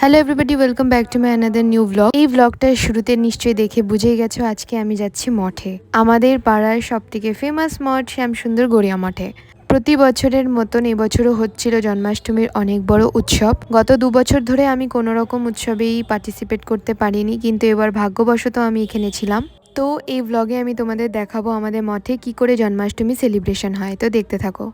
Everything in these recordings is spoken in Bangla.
Hello everybody, welcome back to my another new blog. এই ব্লগটার শুরুতে নিশ্চয়ই দেখে বুঝেই গেছো আজকে আমি যাচ্ছি মঠে। আমাদের পাড়ার সবথেকে ফেমাস মঠ শ্যামসুন্দর গড়িয়া মঠে। প্রতি বছরের মতন এবছরও হচ্ছিল জন্মাষ্টমীর অনেক বড় উৎসব। গত 2 বছর ধরে আমি কোনো রকম উৎসবেই পার্টিসিপেট করতে পারিনি, কিন্তু এবার ভাগ্যবশত আমি এখানে ছিলাম। তো এই ব্লগে আমি তোমাদের দেখাবো আমাদের মঠে কি করে জন্মাষ্টমী সেলিব্রেশন হয়, তো দেখতে থাকো।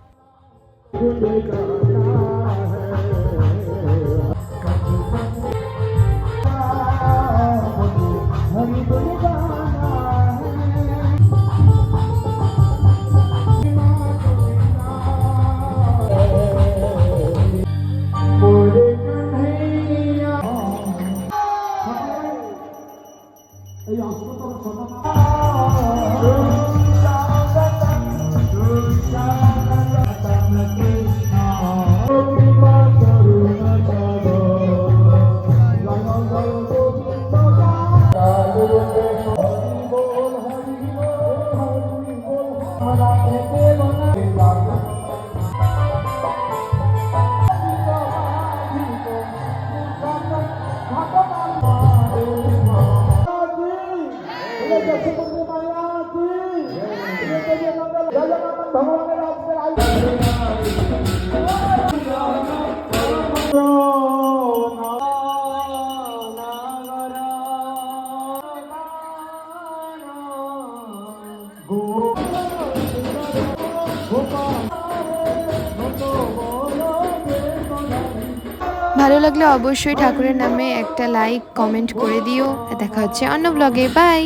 ভালো লাগলে অবশ্যই ঠাকুরের নামে একটা লাইক কমেন্ট করে দিও। দেখা হচ্ছে অন্য ব্লগে। বাই।